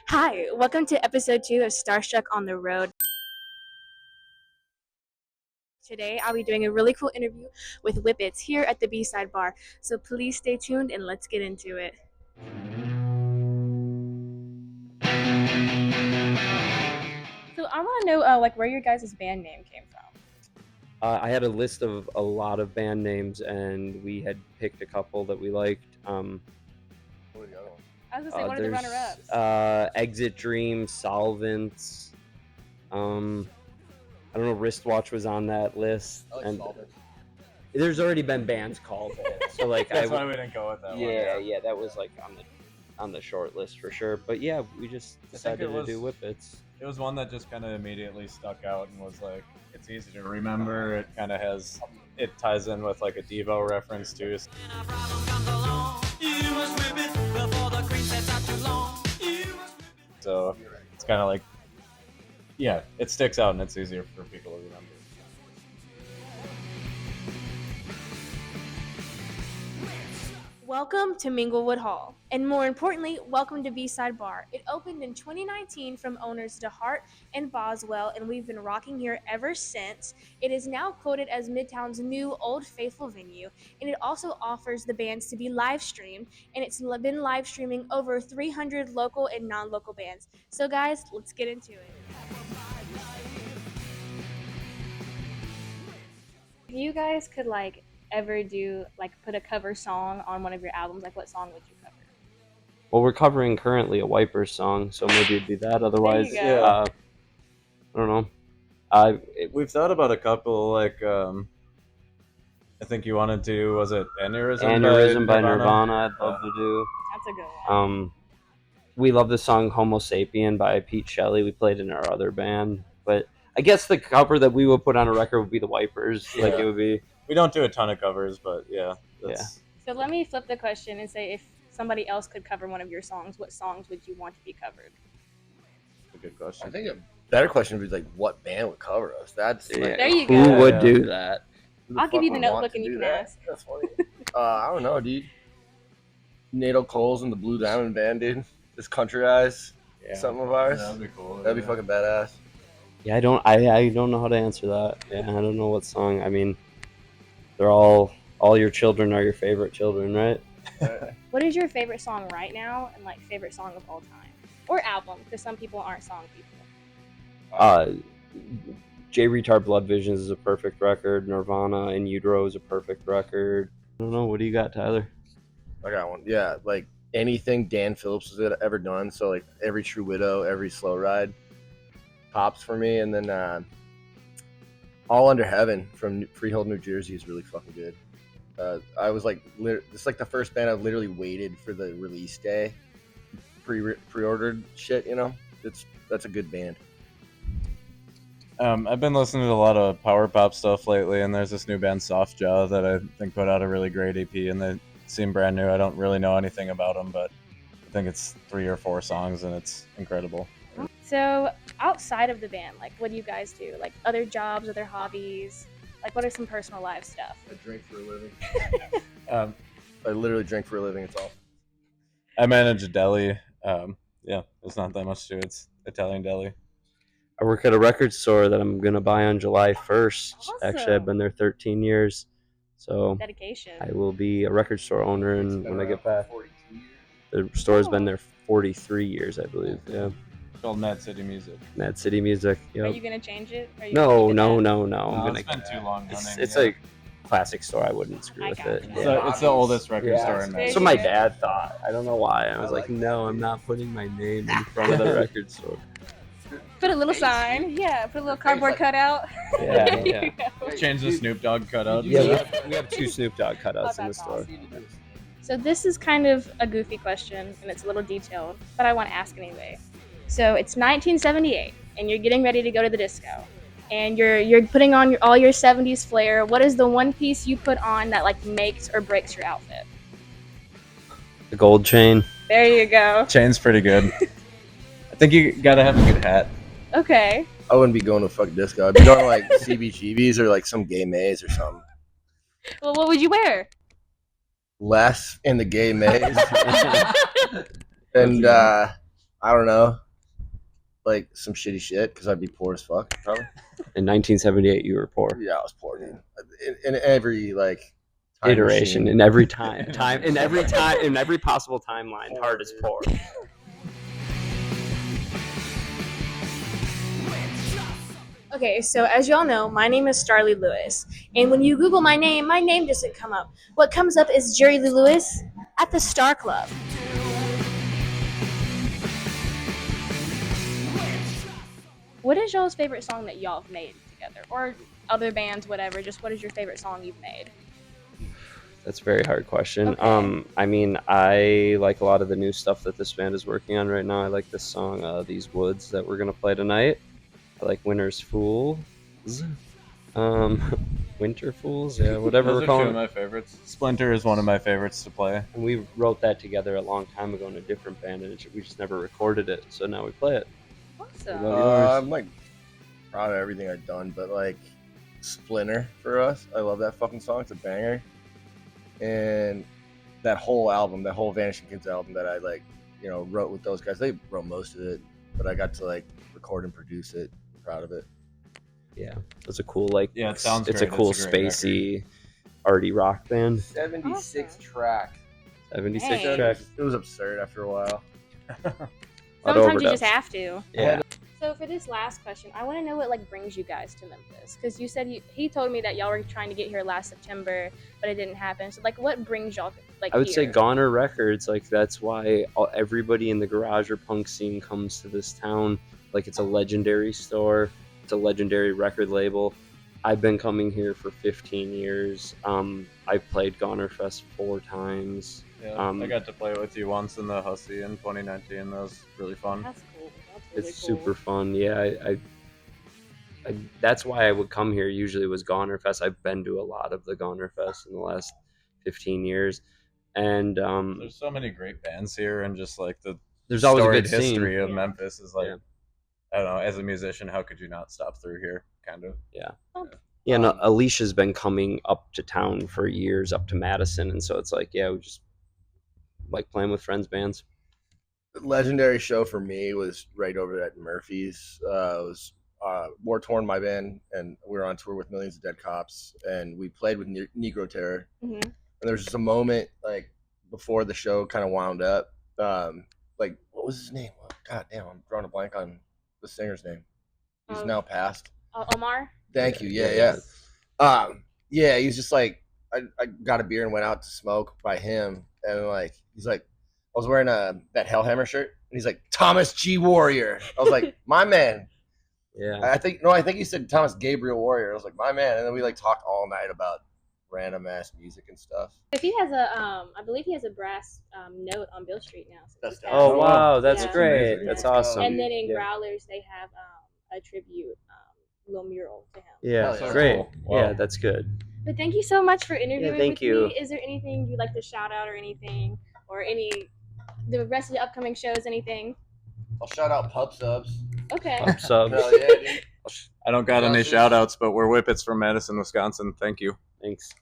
Hi, welcome to episode 2 of StarStruck on the Road. Today I'll be doing a really cool interview with Whippets here at the B-Side Bar, so please stay tuned and let's get into it. So I want to know where your guys' band name came from. I had a list of a lot of band names, and we had picked a couple that we liked. What are the other ones? I was going to say, what are the runner-ups? Exit Dream, Solvents. I don't know, Wristwatch was on that list. I like and Solvents. There's already been bands called it, so like That's why we didn't go with that one. Yeah, that was like on the short list for sure. But yeah, we just decided to do Whippets. It was one that just kind of immediately stuck out and was like, it's easy to remember. It kind of it ties in with like a Devo reference too. So it's kind of like, yeah, it sticks out and it's easier for people to remember. Welcome to Minglewood Hall, and more importantly, welcome to B-Side Bar. It opened in 2019 from owners DeHart and Boswell, and we've been rocking here ever since. It is now quoted as Midtown's new Old Faithful venue, and it also offers the bands to be live streamed, and it's been live streaming over 300 local and non-local bands. So guys, let's get into it. If you guys could ever do put a cover song on one of your albums, what song would you cover? Well, we're covering currently a Wipers song, so maybe it'd be that. Otherwise, yeah. I don't know. We've thought about a couple, I think you wanted to, was it Aneurysm by Nirvana? I'd love to do. That's a good one. We love the song Homo Sapien by Pete Shelley. We played in our other band, but I guess the cover that we would put on a record would be the Wipers. Yeah. It would be. We don't do a ton of covers, but yeah. So let me flip the question and say, if somebody else could cover one of your songs, what songs would you want to be covered? A good question. I think a better question would be what band would cover us? That's there you go. Who would do that? I'll give you the notebook and you can ask. That's funny. I don't know, dude. Nato Coles and the Blue Diamond Band, dude. Just Country Eyes. Yeah. Something of ours. That'd be cool. That'd be fucking badass. Yeah, I don't know how to answer that. Yeah, I don't know what song. I mean, they're all your children are your favorite children, right? What is your favorite song right now, and favorite song of all time, or album? Because some people aren't song people. J Retard Blood Visions is a perfect record. Nirvana In Utero is a perfect record. I don't know. What do you got, Tyler? I got one. Yeah, anything Dan Phillips has ever done. So every True Widow, every Slow Ride, pops for me, and then. All Under Heaven from Freehold, New Jersey is really fucking good. I was it's the first band I've literally waited for the release day, pre-ordered shit. That's a good band. I've been listening to a lot of power pop stuff lately, and there's this new band Softjaw that I think put out a really great EP, and they seem brand new. I don't really know anything about them, but I think it's 3 or 4 songs, and it's incredible. So outside of the band, what do you guys do? Other jobs, other hobbies? What are some personal life stuff? I drink for a living. I literally drink for a living. It's all. I manage a deli. Yeah, there's not that much to it. It's Italian deli. I work at a record store that I'm gonna buy on July 1st. Awesome. Actually, I've been there 13 years, so dedication. I will be a record store owner, and when I get back, the store's been there 43 years, I believe. Yeah. It's called Mad City Music. Mad City Music. Yep. Are you gonna change it? Or are you No. gonna I'm it's been too long. It's a classic store. I wouldn't screw with it. gotcha. So it's the oldest record store in There That's you what my go. dad thought. I don't know why. I was no, I'm not putting my name in front of the record store. Put a little sign. Yeah, put a little cardboard cutout. Yeah, There yeah. you go. Change the Snoop Dogg cutout. Yeah, we have 2 Snoop Dogg cutouts in the that's store. awesome. So this is kind of a goofy question, and it's a little detailed, but I want to ask anyway. So it's 1978, and you're getting ready to go to the disco, and you're putting on all your 70s flair. What is the one piece you put on that makes or breaks your outfit? The gold chain. There you go. Chain's pretty good. I think you gotta have a good hat. Okay. I wouldn't be going to a fucking disco. I'd be going to CBGB's or some gay maze or something. Well, what would you wear? Less in the gay maze. And I don't know, like some shitty shit because I'd be poor as fuck probably. In 1978, you were poor. Yeah, I was poor, dude. In every like time Iteration machine. in every in every possible timeline. Poor, Hard as dude. poor. Okay, so as y'all know, my name is Starly Lewis, and when you Google my name doesn't come up. What comes up is Jerry Lee Lewis at the Star Club. What is y'all's favorite song that y'all have made together, or other bands, whatever? Just what is your favorite song you've made? That's a very hard question. Okay. I mean, I like a lot of the new stuff that this band is working on right now. I like this song, "These Woods," that we're gonna play tonight. I like "Winter's Fools." Winter Fools, yeah, whatever Those we're are two calling of it. my favorites. Splinter is one of my favorites to play. And we wrote that together a long time ago in a different band, and we just never recorded it. So now we play it. Awesome. What about yours? I'm like proud of everything I've done, but like Splinter for us, I love that fucking song. It's a banger, and that whole album, that whole Vanishing Kids album that I like, wrote with those guys. They wrote most of it, but I got to like record and produce it. I'm proud of it. Yeah, it's a cool like. Yeah, it sounds It's great. a cool It's a great spacey, arty rock band. 76 Awesome. track. 76 Dang. tracks. It was absurd after a while. Sometimes you just have to. Yeah. So for this last question, I want to know what like brings you guys to Memphis, because you said he told me that y'all were trying to get here last September, but it didn't happen. So like, what brings y'all like? I would say here? Goner Records. Like that's why everybody in the garage or punk scene comes to this town. Like it's a legendary store. It's a legendary record label. I've been coming here for 15 years. I've played Goner Fest 4 times. Yeah, I got to play with you once in the Hussy in 2019. That was really fun. That's cool. That's really It's cool. super fun. Yeah, that's why I would come here. Usually was Goner Fest. I've been to a lot of the Goner Fest in the last 15 years, and There's so many great bands here, and just like the there's always a storied good scene. history of Yeah. Memphis is like, Yeah. I don't know. As a musician, how could you not stop through here? Kind of. Yeah. Oh. Yeah, and Alicia's been coming up to town for years, up to Madison, and so it's like, yeah, we just like playing with friends bands. Legendary show for me was right over at Murphy's. It was War Torn, my band, and we were on tour with Millions of Dead Cops, and we played with Negro Terror. Mhm. And there was just a moment like before the show kind of wound up. Like what was his name? God damn, I'm drawing a blank on the singer's name. He's now passed. Omar. Thank you. Yeah. Yeah, he was just like, I got a beer and went out to smoke by him, and like he's like, I was wearing that Hellhammer shirt, and he's like, Thomas G. Warrior. I was like, my man. Yeah. I think he said Thomas Gabriel Warrior. I was like, my man, and then we like talked all night about random ass music and stuff. If he has a, I believe he has a brass note on Bill Street now. So That's he's Oh got- wow, that's Yeah. great. Amazing. That's Yeah. awesome. And then in Yeah. Growlers, they have a tribute little mural to him. Yeah, Hell yeah. great. Cool. Wow. Yeah, that's good. But thank you so much for interviewing thank with you. me. Is there anything you'd like to shout out, or anything, or the rest of the upcoming shows? Anything? I'll shout out Pub Subs. Okay. Pub subs. Hell yeah, dude. I don't got any Justice. shout outs, but we're Whippets from Madison, Wisconsin. Thank you. Thanks.